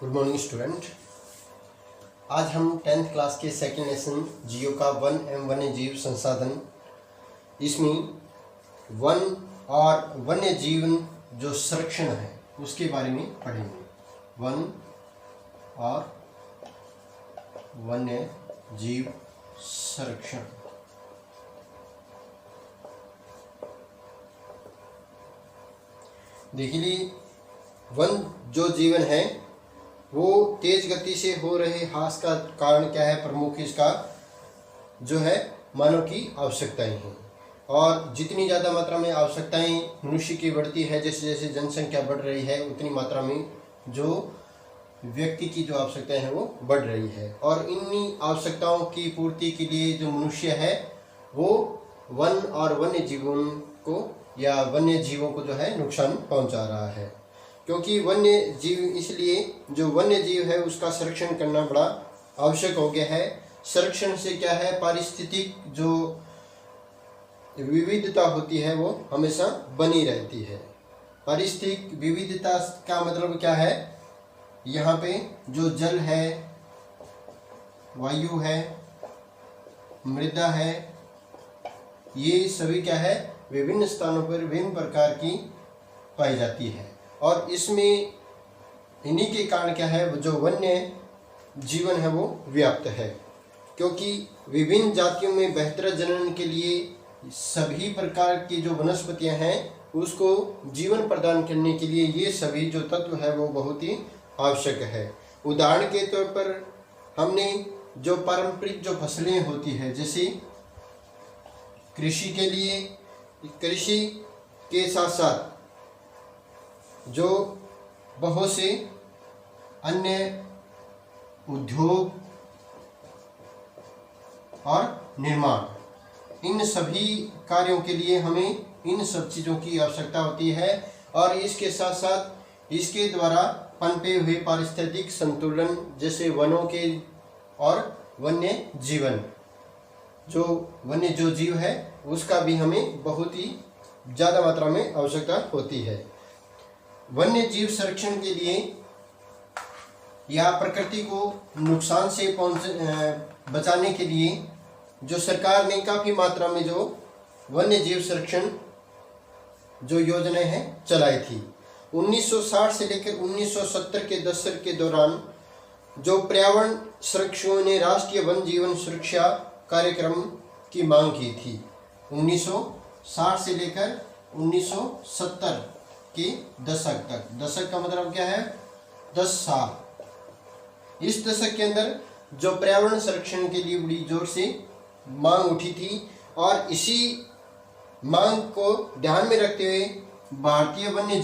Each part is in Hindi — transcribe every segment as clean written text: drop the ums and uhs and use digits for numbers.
Good morning student. आज हम 10th क्लास के सेकेंड लेसन जियो का वन्य जीव संसाधन, इसमें वन और वन्य जीवन जो संरक्षण है उसके बारे में पढ़ेंगे। वन और वन्य जीव संरक्षण। देखिए, वन जो जीवन है वो तेज गति से हो रहे ह्रास का कारण क्या है? प्रमुख इसका जो है मानव की आवश्यकताएं हैं, और जितनी ज़्यादा मात्रा में आवश्यकताएं मनुष्य की बढ़ती है, जैसे जैसे जनसंख्या बढ़ रही है उतनी मात्रा में जो व्यक्ति की जो आवश्यकताएं हैं वो बढ़ रही है, और इन्हीं आवश्यकताओं की पूर्ति के लिए जो मनुष्य है वो वन और वन्य जीवों को या वन्य जीवों को जो है नुकसान पहुंचा रहा है। क्योंकि वन्य जीव, इसलिए जो वन्य जीव है उसका संरक्षण करना बड़ा आवश्यक हो गया है। संरक्षण से क्या है, पारिस्थितिक जो विविधता होती है वो हमेशा बनी रहती है। पारिस्थितिक विविधता का मतलब क्या है? यहाँ पे जो जल है, वायु है, मृदा है, ये सभी क्या है विभिन्न स्थानों पर विभिन्न प्रकार की पाई जाती है, और इसमें इन्हीं के कारण क्या है जो वन्य जीवन है वो व्याप्त है। क्योंकि विभिन्न जातियों में बेहतर जनन के लिए सभी प्रकार की जो वनस्पतियां हैं उसको जीवन प्रदान करने के लिए ये सभी जो तत्व है वो बहुत ही आवश्यक है। उदाहरण के तौर पर हमने जो पारंपरिक जो फसलें होती है, जैसे कृषि के लिए, कृषि के साथ साथ जो बहुत से अन्य उद्योग और निर्माण, इन सभी कार्यों के लिए हमें इन सब चीज़ों की आवश्यकता होती है, और इसके साथ साथ इसके द्वारा पनपे हुए पारिस्थितिक संतुलन जैसे वनों के और वन्य जीवन, जो वन्य जो जीव है उसका भी हमें बहुत ही ज़्यादा मात्रा में आवश्यकता होती है। वन्य जीव संरक्षण के लिए या प्रकृति को नुकसान से बचाने के लिए जो सरकार ने काफ़ी मात्रा में जो वन्य जीव संरक्षण जो योजनाएं हैं चलाई थी। 1960 से लेकर 1970 के दशक के दौरान जो पर्यावरण संरक्षकों ने राष्ट्रीय वन जीवन सुरक्षा कार्यक्रम की मांग की थी। 1960 से लेकर 1970 के दशक तक, दशक का मतलब क्या है 10 साल। इस दशक के अंदर जो पर्यावरण संरक्षण के लिए बड़ी जोर से मांग उठी थी, और इसी मांग को ध्यान में रखते हुए भारतीय वन्य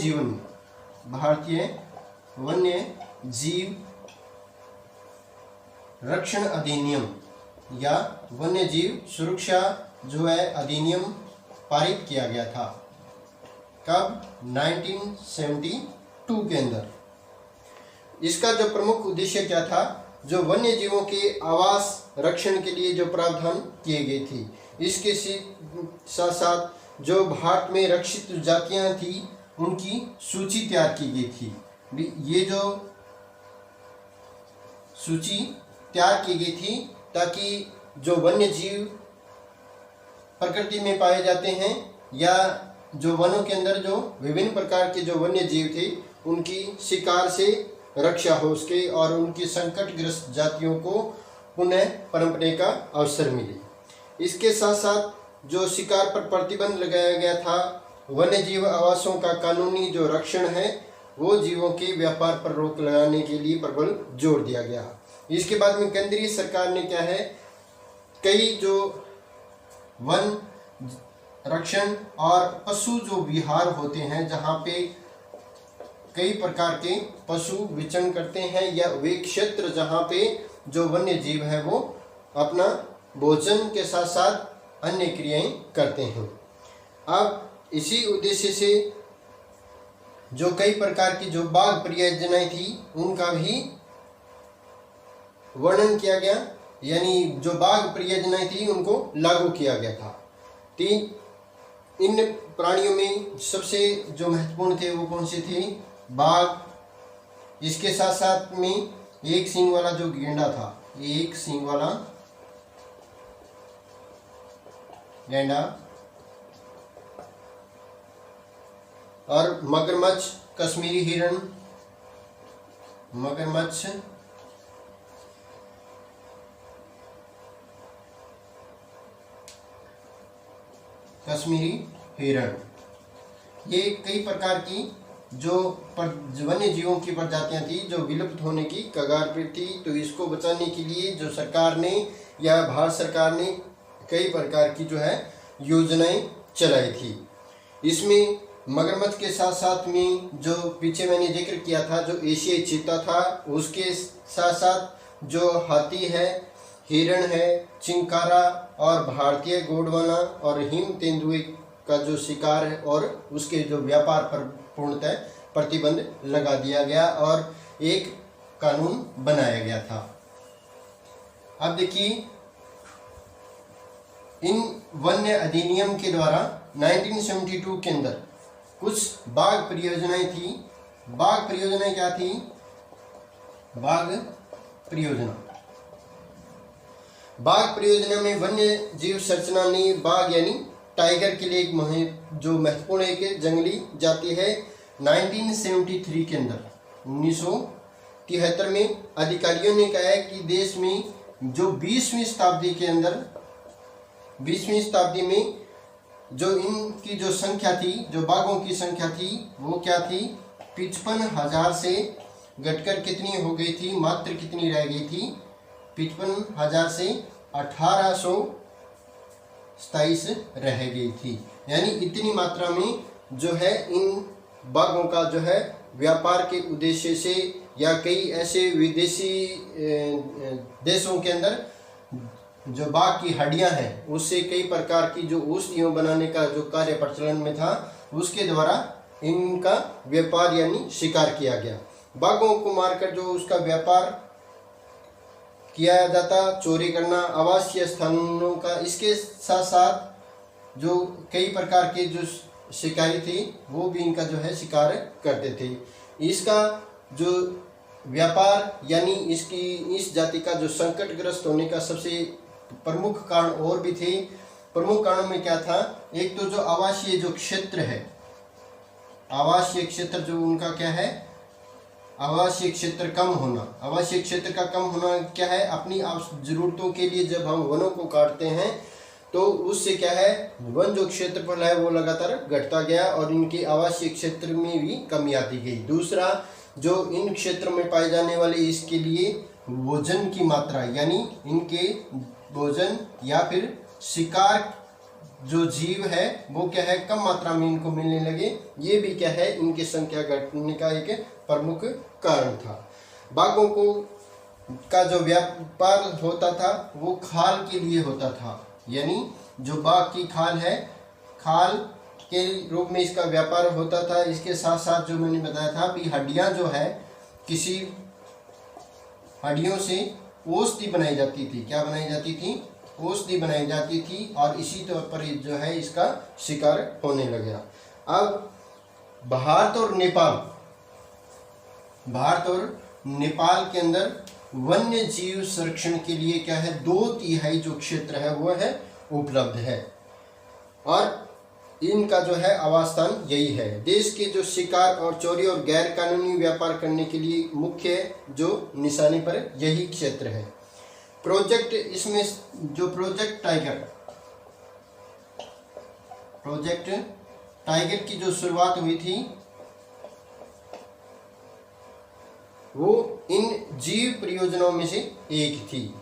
जीव रक्षण अधिनियम या वन्य जीव सुरक्षा जो है अधिनियम पारित किया गया था। कब? 1972 के अंदर। इसका जो प्रमुख उद्देश्य क्या था? जो वन्य जीवों के आवास रक्षण के लिए जो प्रावधान किए गए थे, इसके साथ साथ जो भारत में रक्षित जातियां थी उनकी सूची तैयार की गई थी। ये जो सूची तैयार की गई थी ताकि जो वन्य जीव प्रकृति में पाए जाते हैं या जो वनों के अंदर जो विभिन्न प्रकार के जो वन्य जीव थे उनकी शिकार से रक्षा हो सके, और उनकी संकटग्रस्त जातियों को पुनः पनपने का अवसर मिले। इसके साथ साथ जो शिकार पर प्रतिबंध लगाया गया था, वन्य जीव आवासों का कानूनी जो रक्षण है वो जीवों के व्यापार पर रोक लगाने के लिए प्रबल जोर दिया गया। इसके बाद में केंद्रीय सरकार ने क्या है, कई जो वन रक्षण और पशु जो विहार होते हैं, जहाँ पे कई प्रकार के पशु विचरण करते हैं, या वे क्षेत्र जहाँ पे जो वन्य जीव है वो अपना भोजन के साथ साथ अन्य क्रियाएं करते हैं। अब इसी उद्देश्य से जो कई प्रकार की जो बाघ परियोजनाएं थी उनका भी वर्णन किया गया, यानी जो बाघ परियोजनाएं थी उनको लागू किया गया था। इन प्राणियों में सबसे जो महत्वपूर्ण थे वो कौन से थे? बाघ, इसके साथ साथ में एक सींग वाला जो गेंडा था, एक सींग वाला गेंडा, और मगरमच्छ, कश्मीरी हिरण, मगरमच्छ, कश्मीरी हिरण, ये कई प्रकार की जो वन्य जीवों की प्रजातियां थी जो विलुप्त होने की कगार पर थी। तो इसको बचाने के लिए जो सरकार ने या भारत सरकार ने कई प्रकार की जो है योजनाएं चलाई थी। इसमें मगरमच्छ के साथ साथ में जो पीछे मैंने जिक्र किया था जो एशियाई चीता था, उसके साथ साथ जो हाथी है, हिरण है, चिंकारा और भारतीय गोंडवाना और हिम तेंदुए का जो शिकार है और उसके जो व्यापार पर पूर्णतः प्रतिबंध लगा दिया गया और एक कानून बनाया गया था। अब देखिए, इन वन्य अधिनियम के द्वारा 1972 के अंदर कुछ बाघ परियोजनाएं थी। बाघ परियोजनाएं क्या थी? बाघ परियोजना में वन्य जीव संरचना ने बाघ यानी टाइगर के लिए एक जो महत्वपूर्ण एक जंगली जाति है। 1973 के अंदर 1973 में अधिकारियों ने कहा है कि देश में जो 20वीं शताब्दी के अंदर 20वीं शताब्दी में जो इनकी जो संख्या थी, जो बाघों की संख्या थी वो क्या थी? 55,000 से घटकर कितनी हो गई थी? मात्र कितनी रह गई थी? 55,000 से 1827 रह गई थी। यानी इतनी मात्रा में जो है इन बाघों का जो है व्यापार के उद्देश्य से या कई ऐसे विदेशी देशों के अंदर जो बाघ की हड्डियां हैं उससे कई प्रकार की जो औषधियों बनाने का जो कार्य प्रचलन में था, उसके द्वारा इनका व्यापार यानी शिकार किया गया। बाघों को मारकर जो उसका व्यापार किया जाता, चोरी करना, आवासीय स्थानों का, इसके साथ साथ जो कई प्रकार के जो शिकारी थे वो भी इनका जो है शिकार करते थे। इसका जो व्यापार यानी इस जाति का जो संकटग्रस्त होने का सबसे प्रमुख कारण और भी थे। प्रमुख कारणों में क्या था? एक तो जो आवासीय जो क्षेत्र है, आवासीय क्षेत्र जो उनका क्या है? आवासीय क्षेत्र कम होना। आवासीय क्षेत्र का कम होना क्या है? अपनी जरूरतों के लिए जब हम वनों को काटते हैं तो उससे क्या है, वन जो क्षेत्रफल है वो लगातार घटता गया और इनके आवासीय क्षेत्र में भी कमी आती गई। दूसरा, जो इन क्षेत्रों में पाए जाने वाले इसके लिए भोजन की मात्रा यानी इनके भोजन या फिर शिकार जो जीव है वो क्या है, कम मात्रा में इनको मिलने लगे। ये भी क्या है, इनकी संख्या घटने का एक प्रमुख कारण था। बाघों को का जो व्यापार होता था वो खाल के लिए होता था, यानी जो बाघ की खाल है, खाल के रूप में इसका व्यापार होता था। इसके साथ साथ जो मैंने बताया था भी हड्डियां जो है, किसी हड्डियों से औषधि बनाई जाती थी। क्या बनाई जाती थी? औषधि बनाई जाती थी और इसी तौर पर जो है इसका शिकार होने लगा। अब भारत और नेपाल के अंदर वन्य जीव संरक्षण के लिए क्या है, 2/3 जो क्षेत्र है वो है उपलब्ध है और इनका जो है आवास स्थान यही है। देश के जो शिकार और चोरी और गैर कानूनी व्यापार करने के लिए मुख्य जो निशाने पर यही क्षेत्र है। प्रोजेक्ट, इसमें जो प्रोजेक्ट टाइगर की जो शुरुआत हुई थी वो इन जीव परियोजनाओं में से एक थी,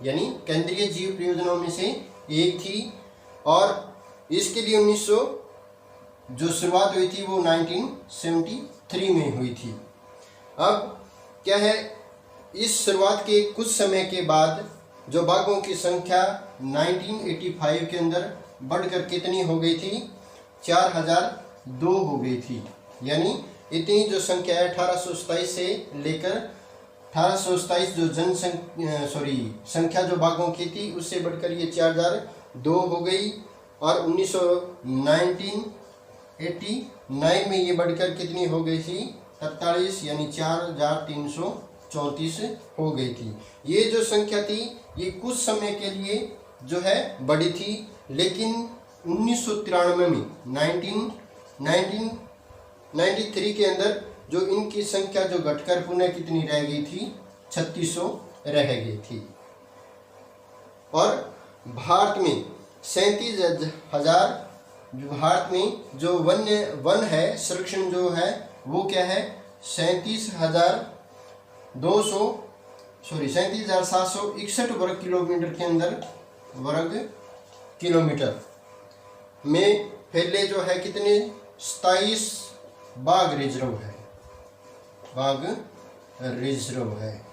यानी केंद्रीय जीव परियोजनाओं में से एक थी और इसके लिए 1900 जो शुरुआत हुई थी वो 1973 में हुई थी। अब क्या है, इस शुरुआत के कुछ समय के बाद जो बाघों की संख्या 1985 के अंदर बढ़कर कितनी हो गई थी? 4002 हो गई थी। यानी इतनी जो संख्या है 1827 से लेकर 1827 जो संख्या जो बाघों की थी उससे बढ़कर ये 4002 हो गई और 1989 में ये बढ़कर कितनी हो गई थी? 43 यानी 4334 हो गई थी। ये जो संख्या थी ये कुछ समय के लिए जो है बड़ी थी, लेकिन 1993 में 1993 के अंदर जो इनकी संख्या जो घटकर पुनः कितनी रह गई थी, 3600 रह गई थी। और भारत में 37,000, भारत में जो वन है संरक्षण जो है वो क्या है, 37,761 वर्ग किलोमीटर के अंदर, वर्ग किलोमीटर में फैले जो है कितने, 27 बाघ रिजर्व है, बाघ रिजर्व है।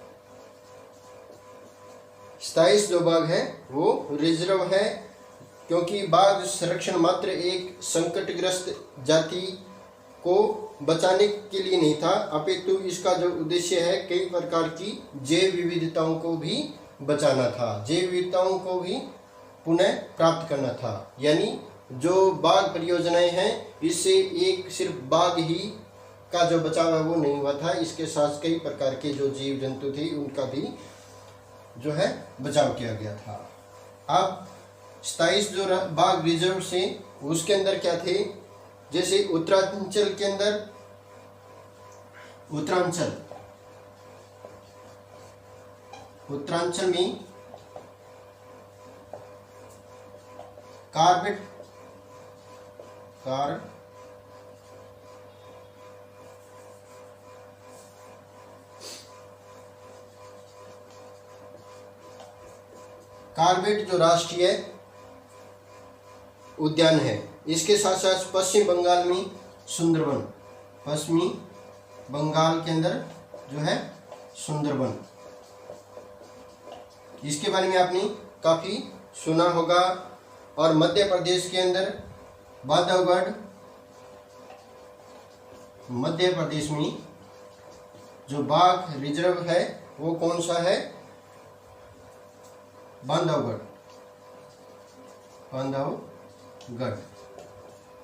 27 जो बाघ है वो रिजर्व है, क्योंकि बाघ संरक्षण मात्र एक संकटग्रस्त जाति को बचाने के लिए नहीं था, अपितु इसका जो उद्देश्य है कई प्रकार की जैव विविधताओं को भी बचाना था, जैव विविधताओं को भी पुनः प्राप्त करना था। यानी जो बाघ परियोजनाएं हैं इससे एक सिर्फ बाघ ही का जो बचाव है वो नहीं हुआ था, इसके साथ कई प्रकार के जो जीव जंतु थे उनका भी जो है बचाव किया गया था। अब 27 जो बाघ रिजर्व से उसके अंदर क्या थे, जैसे उत्तरांचल के अंदर, उत्तरांचल में कार्बेट जो राष्ट्रीय उद्यान है, इसके साथ साथ पश्चिम बंगाल में सुंदरबन, पश्चिमी बंगाल के अंदर जो है सुंदरबन, इसके बारे में आपने काफ़ी सुना होगा। और मध्य प्रदेश के अंदर बांधवगढ़, मध्य प्रदेश में जो बाघ रिजर्व है वो कौन सा है, बांधवगढ़,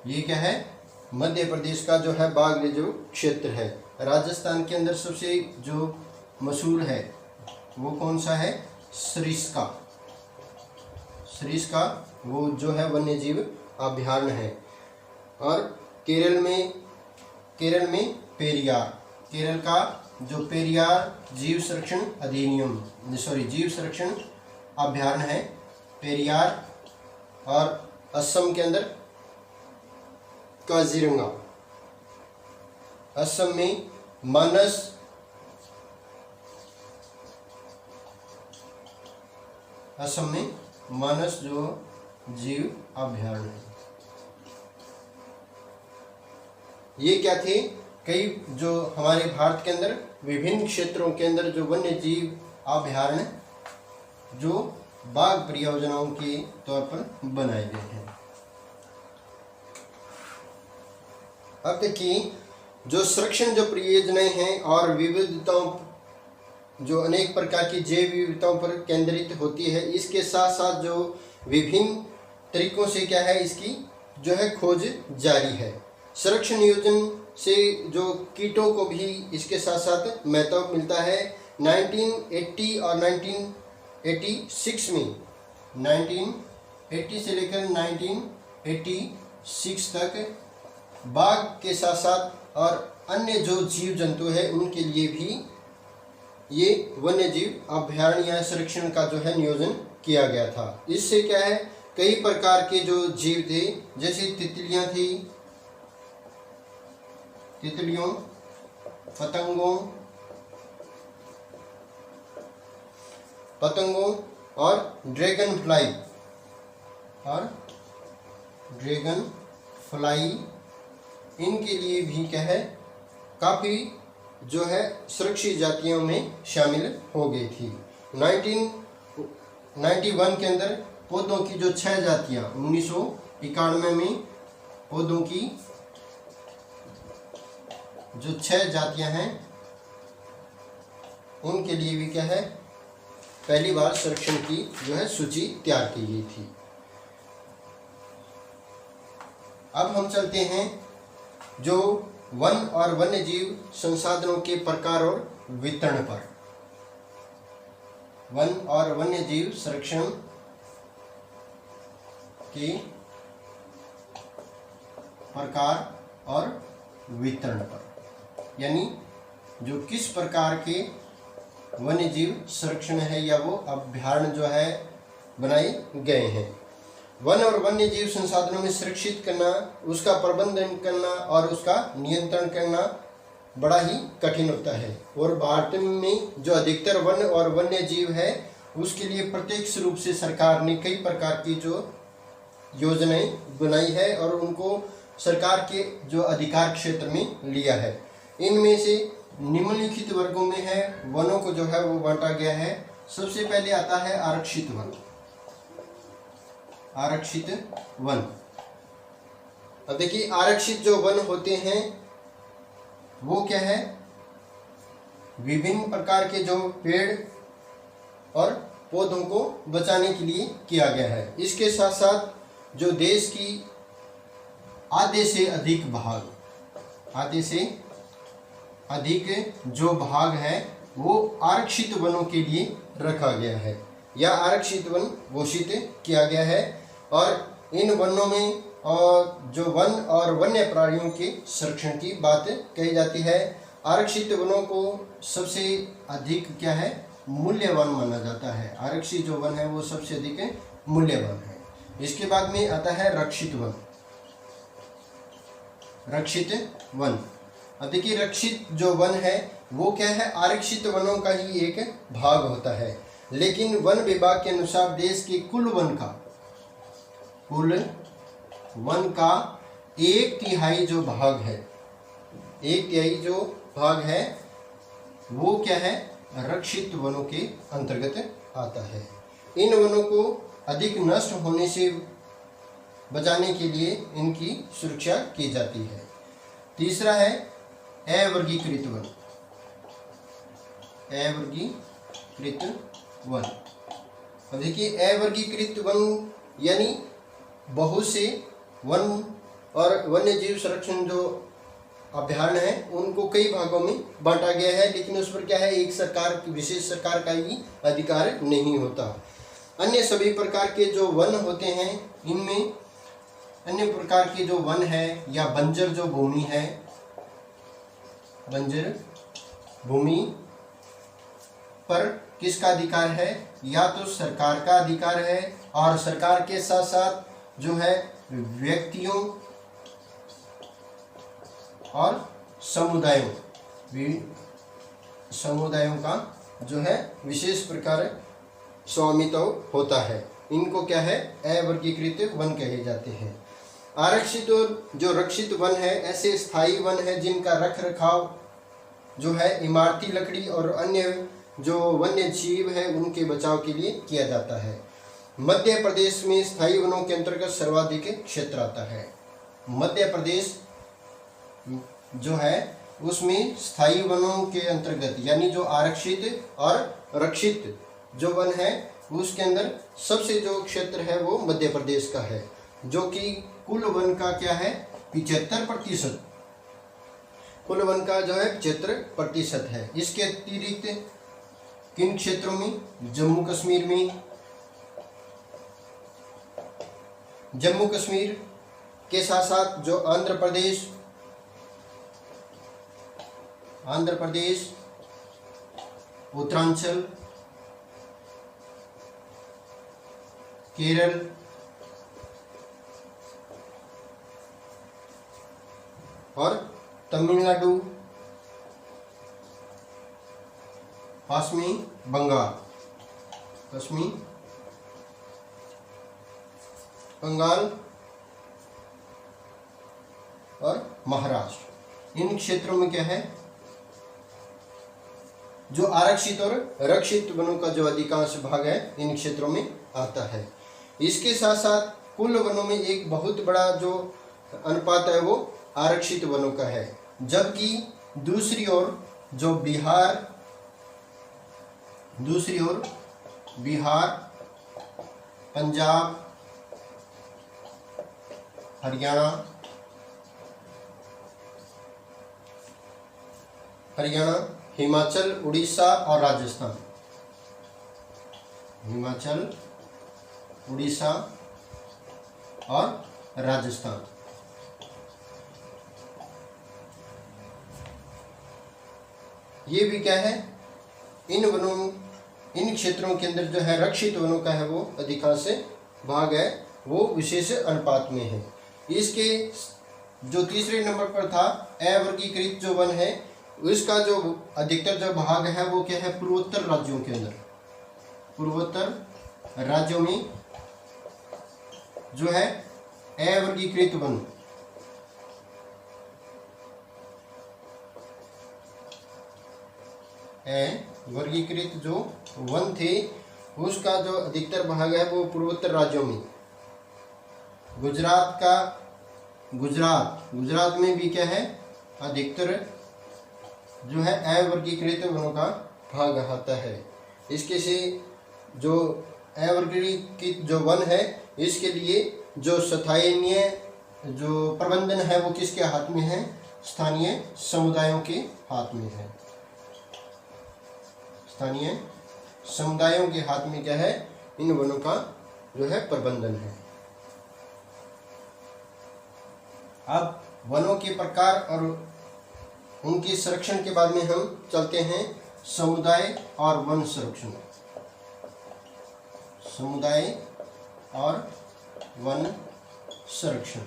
ये क्या है, मध्य प्रदेश का जो है बाघ रिजर्व क्षेत्र है। राजस्थान के अंदर सबसे जो मशहूर है वो कौन सा है, सरिस्का, वो जो है वन्य जीव अभयारण्य है। और केरल में पेरियार, केरल का जो पेरियार जीव संरक्षण जीव संरक्षण अभयारण्य है पेरियार। और असम के अंदर काजीरंगा, असम में मानस, असम में मानस जो जीव अभयारण्य है। ये क्या थे, कई जो हमारे भारत के अंदर विभिन्न क्षेत्रों के अंदर जो वन्य जीव अभयारण्य जो बाघ परियोजनाओं के तौर पर बनाए गए हैं। अब देखिए जो संरक्षण जो परियोजनाएं हैं और विविधताओं, जो अनेक प्रकार की जैव विविधताओं पर केंद्रित होती है, इसके साथ साथ जो विभिन्न तरीकों से क्या है इसकी जो है खोज जारी है। संरक्षण नियोजन से जो कीटों को भी इसके साथ साथ महत्व मिलता है। 1980 और 1986 में, 1980 से लेकर 1986 तक बाघ के साथ साथ और अन्य जो जीव जंतु है उनके लिए भी ये वन्य जीव अभयारण्य या संरक्षण का जो है नियोजन किया गया था। इससे क्या है, कई प्रकार के जो जीव थे, जैसे तितलियां थी, तितलियों, पतंगों और ड्रैगन फ्लाई, इनके लिए भी क्या है काफ़ी जो है सुरक्षित जातियों में शामिल हो गई थी। 1991 के अंदर पौधों की जो 6 जातियाँ, 1991 में पौधों की जो 6 जातियाँ हैं उनके लिए भी क्या है पहली बार संरक्षण की जो है सूची तैयार की गई थी। अब हम चलते हैं जो वन और वन्य जीव संसाधनों के प्रकार और वितरण पर। वन और वन्य जीव संरक्षण के प्रकार और वितरण पर, यानी जो किस प्रकार के वन्य जीव संरक्षण है या वो अभ्यारण्य जो है बनाए गए हैं। वन और वन्य जीव संसाधनों में सुरक्षित करना, उसका प्रबंधन करना और उसका नियंत्रण करना बड़ा ही कठिन होता है। और भारत में जो अधिकतर वन और वन्य जीव है उसके लिए प्रत्यक्ष रूप से सरकार ने कई प्रकार की जो योजनाएं बनाई है और उनको सरकार के जो अधिकार क्षेत्र में लिया है। इनमें से निम्नलिखित वर्गों में है वनों को जो है वो बांटा गया है। सबसे पहले आता है आरक्षित वन। आरक्षित वन, अब देखिए आरक्षित जो वन होते हैं वो क्या है, विभिन्न प्रकार के जो पेड़ और पौधों को बचाने के लिए किया गया है। इसके साथ साथ जो देश की आधे से अधिक भाग, आधे से अधिक जो भाग है वो आरक्षित वनों के लिए रखा गया है या आरक्षित वन घोषित किया गया है। और इन वनों में और जो वन और वन्य प्राणियों के संरक्षण की बात कही जाती है। आरक्षित वनों को सबसे अधिक क्या है, मूल्यवान माना जाता है। आरक्षित जो वन है वो सबसे अधिक मूल्यवान है। इसके बाद में आता है रक्षित वन। रक्षित वन, अब देखिए रक्षित जो वन है वो क्या है, आरक्षित वनों का ही एक भाग होता है। लेकिन वन विभाग के अनुसार देश के कुल वन का 1/3 जो भाग है, 1/3 जो भाग है वो क्या है, रक्षित वनों के अंतर्गत आता है। इन वनों को अधिक नष्ट होने से बचाने के लिए इनकी सुरक्षा की जाती है। तीसरा है अवर्गीकृत वन। अवर्गीकृत वन, अब देखिए अवर्गीकृत वन यानी बहुत से वन और वन्य जीव संरक्षण जो अभ्यारण्य है उनको कई भागों में बांटा गया है, लेकिन उस पर क्या है, एक सरकार, विशेष सरकार का ही अधिकार नहीं होता। अन्य सभी प्रकार के जो वन होते हैं इनमें अन्य प्रकार के जो वन है या बंजर जो भूमि है, बंजर भूमि पर किसका अधिकार है, या तो सरकार का अधिकार है और सरकार के साथ साथ जो है व्यक्तियों और समुदायों का जो है विशेष प्रकार स्वामित्व होता है। इनको क्या है, अवर्गीकृत वन कहे जाते हैं। आरक्षित और जो रक्षित वन है ऐसे स्थायी वन है जिनका रख रखाव जो है इमारती लकड़ी और अन्य जो वन्य जीव है उनके बचाव के लिए किया जाता है। मध्य प्रदेश में स्थायी वनों के अंतर्गत सर्वाधिक क्षेत्र आता है। मध्य प्रदेश जो है उसमें स्थायी वनों के अंतर्गत यानी जो आरक्षित और रक्षित जो वन है उसके अंदर सबसे जो क्षेत्र है वो मध्य प्रदेश का है, जो कि कुल वन का क्या है 75%। कुल वन का जो है 75% है। इसके अतिरिक्त किन क्षेत्रों में, जम्मू कश्मीर के साथ साथ जो आंध्र प्रदेश, उत्तरांचल, केरल और तमिलनाडु, पश्चिमी बंगाल और महाराष्ट्र, इन क्षेत्रों में क्या है जो आरक्षित और रक्षित वनों का जो अधिकांश भाग है इन क्षेत्रों में आता है। इसके साथ साथ कुल वनों में एक बहुत बड़ा जो अनुपात है वो आरक्षित वनों का है, जबकि दूसरी ओर बिहार, पंजाब, हरियाणा, हरियाणा, हिमाचल, उड़ीसा और राजस्थान। हिमाचल, उड़ीसा और राजस्थान। ये भी क्या है, इन वनों, इन क्षेत्रों के अंदर जो है रक्षित वनों का है वो अधिकांश भाग है वो विशेष अनुपात में है। इसके जो तीसरे नंबर पर था अवर्गीकृत जो वन है, उसका जो अधिकतर जो भाग है वो क्या है, पूर्वोत्तर राज्यों के अंदर, पूर्वोत्तर राज्यों में जो है अवर्गीकृत वन, वर्गीकृत जो वन थे उसका जो अधिकतर भाग है वो पूर्वोत्तर राज्यों में, गुजरात में भी क्या है, अधिकतर जो है अवर्गीकृत वनों का भाग आता है। इसके से जो अवर्गीकृत जो वन है इसके लिए जो स्थानीय जो प्रबंधन है वो किसके हाथ में है, स्थानीय समुदायों के हाथ में है। स्थानीय समुदायों के हाथ में क्या है, इन वनों का जो है प्रबंधन है। अब वनों के प्रकार और उनके संरक्षण के बाद में हम चलते हैं समुदाय और वन संरक्षण। समुदाय और वन संरक्षण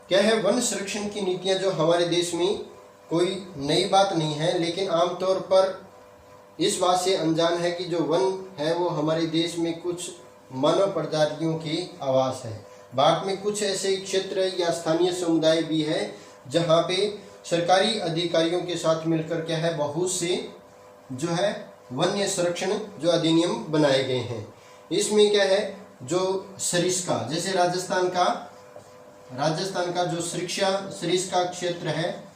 क्या है, वन संरक्षण की नीतियां जो हमारे देश में कोई नई बात नहीं है, लेकिन आमतौर पर इस बात से अनजान है कि जो वन है वो हमारे देश में कुछ मानव प्रजातियों की आवास है। भारत में कुछ ऐसे क्षेत्र या स्थानीय समुदाय भी है जहाँ पे सरकारी अधिकारियों के साथ मिलकर क्या है, बहुत से जो है वन्य संरक्षण जो अधिनियम बनाए गए हैं। इसमें क्या है, जो सरिस्का, जैसे राजस्थान का जो सरिस्का क्षेत्र है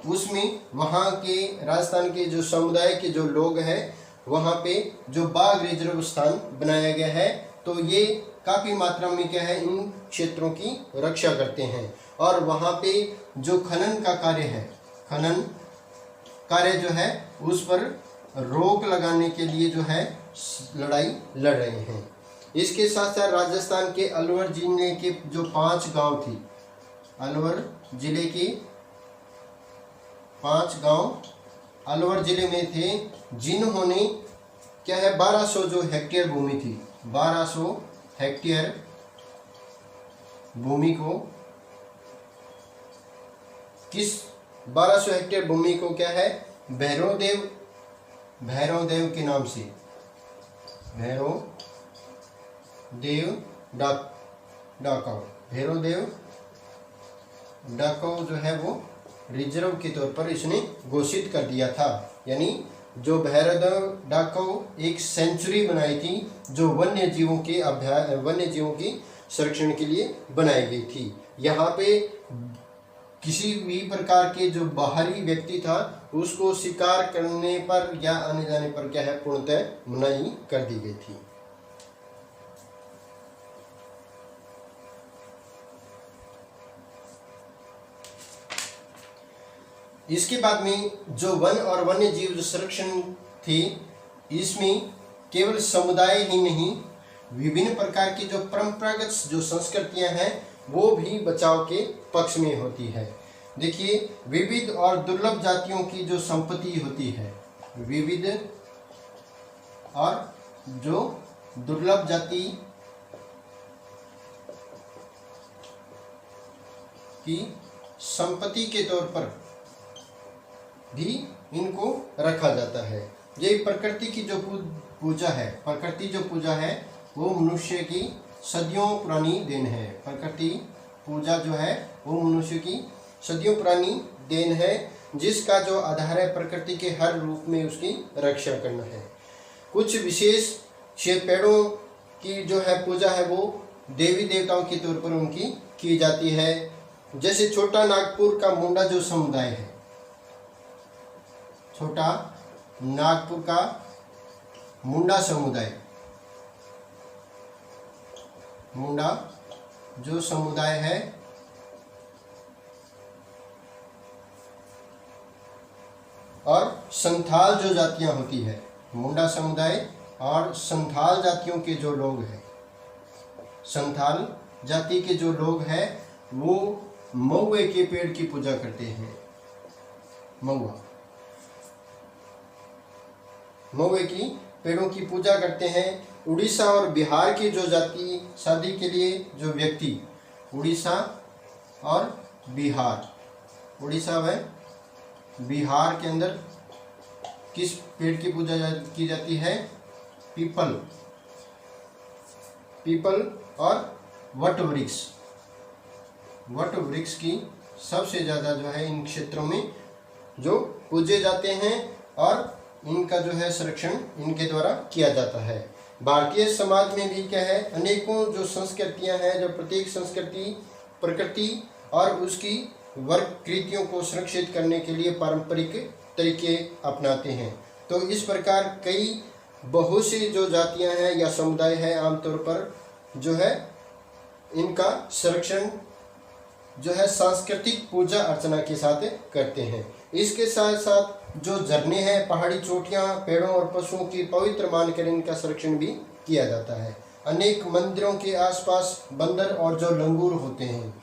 उसमें वहाँ के राजस्थान के जो समुदाय के जो लोग हैं वहाँ पे जो बाघ रिजर्व स्थान बनाया गया है, तो ये काफ़ी मात्रा में क्या है, इन क्षेत्रों की रक्षा करते हैं। और वहाँ पे जो खनन का कार्य है, खनन कार्य जो है उस पर रोक लगाने के लिए जो है लड़ाई लड़ रहे हैं। इसके साथ साथ राजस्थान के अलवर जिले के जो 5 गांव थी, अलवर जिले के 5 गांव अलवर जिले में थे, जिन्होंने क्या है 1200 जो हेक्टेयर भूमि थी, 1200 हेक्टेयर भूमि को किस 1200 हेक्टेयर भूमि को क्या है, भैरव देव के नाम से, भैरव देव डाकौ जो है वो रिजर्व के तौर पर इसने घोषित कर दिया था। यानी जो भैरव डाकौ एक सेंचुरी बनाई थी जो वन्य जीवों की संरक्षण के लिए बनाई गई थी। यहाँ पे किसी भी प्रकार के जो बाहरी व्यक्ति था उसको शिकार करने पर या आने जाने पर क्या है, पूर्णतः मनाही कर दी गई थी। इसके बाद में जो वन और वन्य जीव संरक्षण थी, इसमें केवल समुदाय ही नहीं, विभिन्न प्रकार की जो परंपरागत जो संस्कृतियां हैं वो भी बचाव के पक्ष में होती है। देखिए, विविध और दुर्लभ जातियों की जो संपत्ति होती है, विविध और जो दुर्लभ जाति की संपत्ति के तौर पर भी इनको रखा जाता है। ये प्रकृति की जो पूजा है, प्रकृति जो पूजा है वो मनुष्य की सदियों पुरानी देन है। प्रकृति पूजा जो है वो मनुष्य की सदियों पुरानी देन है, जिसका जो आधार है प्रकृति के हर रूप में उसकी रक्षा करना है। कुछ विशेष पेड़ों की जो है पूजा है वो देवी देवताओं के तौर पर उनकी की जाती है। जैसे छोटा नागपुर का मुंडा जो समुदाय है, छोटा नागपुर का मुंडा समुदाय, मुंडा जो समुदाय है और संथाल जो जातियां होती है, मुंडा समुदाय और संथाल जातियों के जो लोग हैं, संथाल जाति के जो लोग हैं वो महुए के पेड़ की पूजा करते हैं। महुए की पेड़ों की पूजा करते हैं। उड़ीसा और बिहार की जो जाति शादी के लिए जो व्यक्ति, उड़ीसा और बिहार, उड़ीसा व बिहार के अंदर किस पेड़ की पूजा की जाती है? पीपल और वट वृक्ष की सबसे ज़्यादा जो है इन क्षेत्रों में जो पूजे जाते हैं और इनका जो है संरक्षण इनके द्वारा किया जाता है। भारतीय समाज में भी क्या है, अनेकों जो संस्कृतियां हैं, जो प्रत्येक संस्कृति प्रकृति और उसकी वर्गकृतियों को सुरक्षित करने के लिए पारंपरिक तरीके अपनाते हैं। तो इस प्रकार कई बहुत सी जो जातियां हैं या समुदाय है, आमतौर पर जो है इनका संरक्षण जो है सांस्कृतिक पूजा अर्चना के साथ करते हैं। इसके साथ साथ जो झरने हैं, पहाड़ी चोटियां, पेड़ों और पशुओं की पवित्र मानकर इनका संरक्षण भी किया जाता है। अनेक मंदिरों के आसपास बंदर और जो लंगूर होते हैं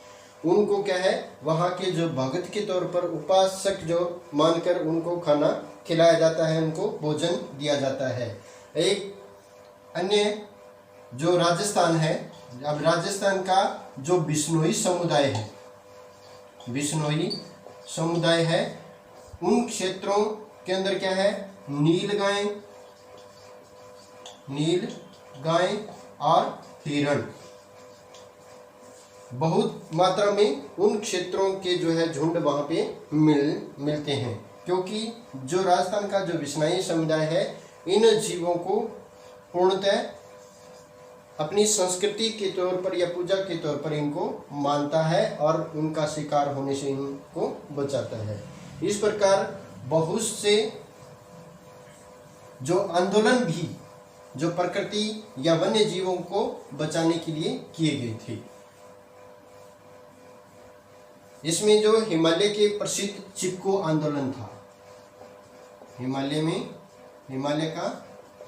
उनको क्या है, वहाँ के जो भगत के तौर पर उपासक जो मानकर उनको खाना खिलाया जाता है, उनको भोजन दिया जाता है। एक अन्य जो राजस्थान है, अब राजस्थान का जो बिश्नोई समुदाय है, बिश्नोई समुदाय है, उन क्षेत्रों के अंदर क्या है, नील गाय और हिरण बहुत मात्रा में उन क्षेत्रों के जो है झुंड वहाँ पे मिलते हैं, क्योंकि जो राजस्थान का जो बिश्नोई समुदाय है इन जीवों को पूर्णतः अपनी संस्कृति के तौर पर या पूजा के तौर पर इनको मानता है और उनका शिकार होने से इनको बचाता है। इस प्रकार बहुत से जो आंदोलन भी जो प्रकृति या वन्य जीवों को बचाने के लिए किए गए थे। इसमें जो हिमालय के प्रसिद्ध चिपको आंदोलन था, हिमालय का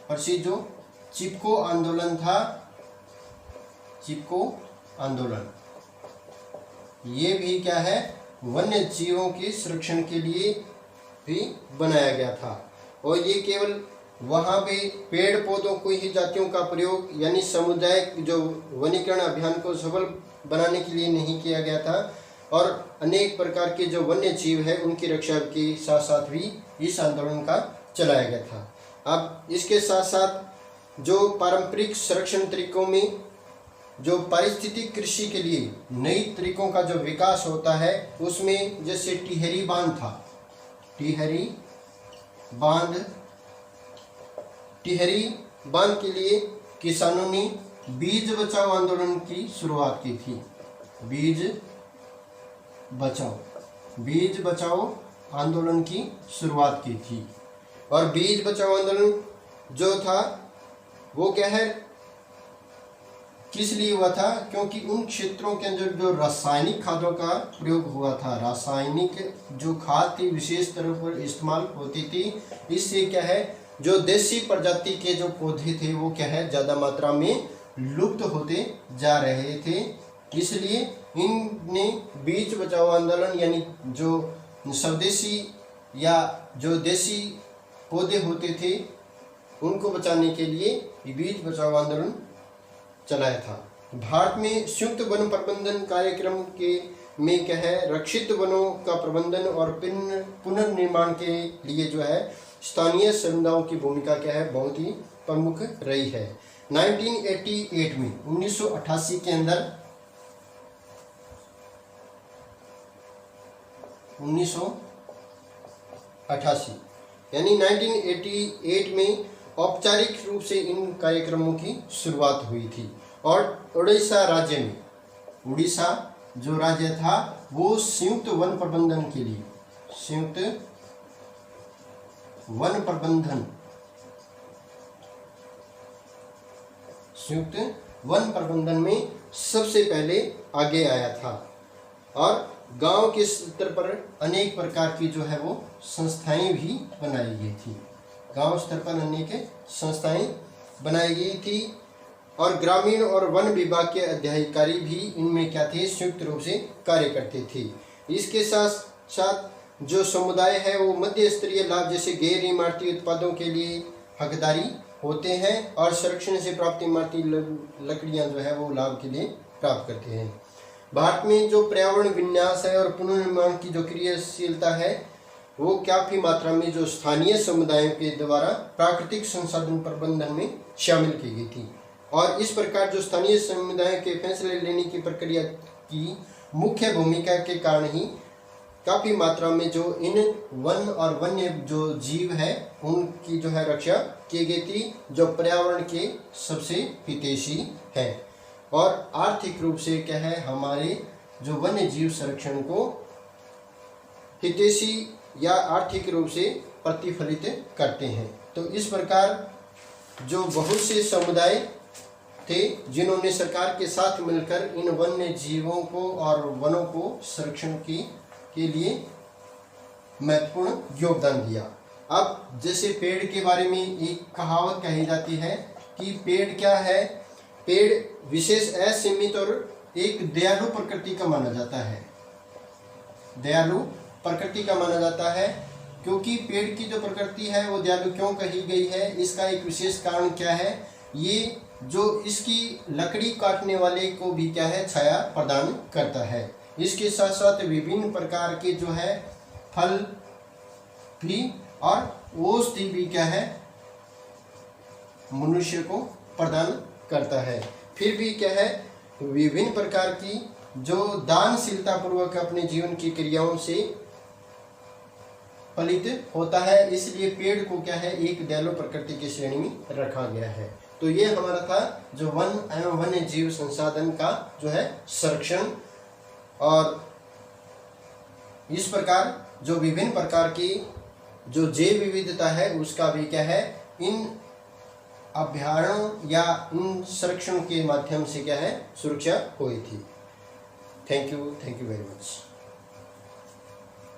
प्रसिद्ध जो चिपको आंदोलन था, चिपको आंदोलन ये भी क्या है, वन्य जीवों के संरक्षण के लिए भी बनाया गया था। और ये केवल वहाँ पे पेड़ पौधों को ही जातियों का प्रयोग यानी समुदाय जो वनीकरण अभियान को सफल बनाने के लिए नहीं किया गया था, और अनेक प्रकार के जो वन्य जीव है उनकी रक्षा के साथ साथ भी इस आंदोलन का चलाया गया था। अब इसके साथ साथ जो पारंपरिक संरक्षण तरीकों में जो पारिस्थितिक कृषि के लिए नई तरीकों का जो विकास होता है, उसमें जैसे टिहरी बांध था, टिहरी बांध के लिए किसानों ने बीज बचाओ आंदोलन की शुरुआत की थी। बीज बचाओ आंदोलन की शुरुआत की थी। और बीज बचाओ आंदोलन जो था वो क्या है, किस लिए हुआ था, क्योंकि उन क्षेत्रों के अंदर जो रासायनिक खादों का प्रयोग हुआ था, रासायनिक जो खाद थी विशेष तरह पर इस्तेमाल होती थी, इससे क्या है जो देसी प्रजाति के जो पौधे थे वो क्या है ज़्यादा मात्रा में लुप्त होते जा रहे थे। इसलिए इनने बीज बचाओ आंदोलन यानी जो स्वदेशी या जो देसी पौधे होते थे उनको बचाने के लिए बीज बचाओ आंदोलन चलाया था। भारत में संयुक्त वन प्रबंधन कार्यक्रम के में क्या है, रक्षित वनों का प्रबंधन और पुनर्निर्माण के लिए जो है स्थानीय समुदायों की भूमिका क्या है, बहुत ही प्रमुख रही है। 1988 में 1988 के अंदर 1988 यानी 1988 में औपचारिक रूप से इन कार्यक्रमों की शुरुआत हुई थी। और उड़ीसा जो राज्य था वो संयुक्त वन प्रबंधन के लिए संयुक्त वन प्रबंधन में सबसे पहले आगे आया था। और गांव के स्तर पर अनेक प्रकार की जो है वो संस्थाएं भी बनाई गई थी। गांव स्तर पर अनेक संस्थाएं बनाई गई थी और ग्रामीण और वन विभाग के अधिकारी भी इनमें क्या थे, संयुक्त रूप से कार्य करते थे। इसके साथ साथ जो समुदाय है वो मध्य स्तरीय लाभ जैसे गैर इमारती उत्पादों के लिए हकदारी होते हैं और संरक्षण से प्राप्त इमारती लकड़ियां जो है वो लाभ के लिए प्राप्त करते हैं। भारत में जो पर्यावरण विन्यास है और पुनर्निर्माण की जो क्रियाशीलता है वो काफी मात्रा में जो स्थानीय समुदायों के द्वारा प्राकृतिक संसाधन प्रबंधन में शामिल की गई थी और इस प्रकार जो स्थानीय समुदायों के फैसले लेने की प्रक्रिया की मुख्य भूमिका के कारण ही काफी मात्रा में जो इन वन और वन्य जो जीव है उनकी जो है रक्षा की गई थी, जो पर्यावरण के सबसे हितैषी है और आर्थिक रूप से क्या है, हमारे जो वन्य जीव संरक्षण को हितैषी या आर्थिक रूप से प्रतिफलित करते हैं। तो इस प्रकार जो बहुत से समुदाय थे जिन्होंने सरकार के साथ मिलकर इन वन्य जीवों को और वनों को संरक्षण के लिए महत्वपूर्ण योगदान दिया। अब जैसे पेड़ के बारे में एक कहावत कही जाती है कि पेड़ क्या है, पेड़ विशेष असीमित और एक दयालु प्रकृति का माना जाता है। दयालु प्रकृति का माना जाता है क्योंकि पेड़ की जो प्रकृति है वो दयालु क्यों कही गई है, इसका एक विशेष कारण क्या है, ये जो इसकी लकड़ी काटने वाले को भी क्या है, छाया प्रदान करता है। इसके साथ साथ विभिन्न प्रकार के जो है फल भी और औषधि भी क्या है, मनुष्य को प्रदान करता है। फिर भी क्या है, विभिन्न प्रकार की जो दानशीलता पूर्वक अपने जीवन की क्रियाओं से फलित होता है, इसलिए पेड़ को क्या है, एक दयालु प्रकृति की श्रेणी में रखा गया है। तो ये हमारा था जो वन एवं वन्य जीव संसाधन का जो है संरक्षण और इस प्रकार जो विभिन्न प्रकार की जो जैव विविधता है उसका भी क्या है, इन अभ्यारण्यों या इन संरक्षण के माध्यम से क्या है, सुरक्षा हुई थी। Thank you very much.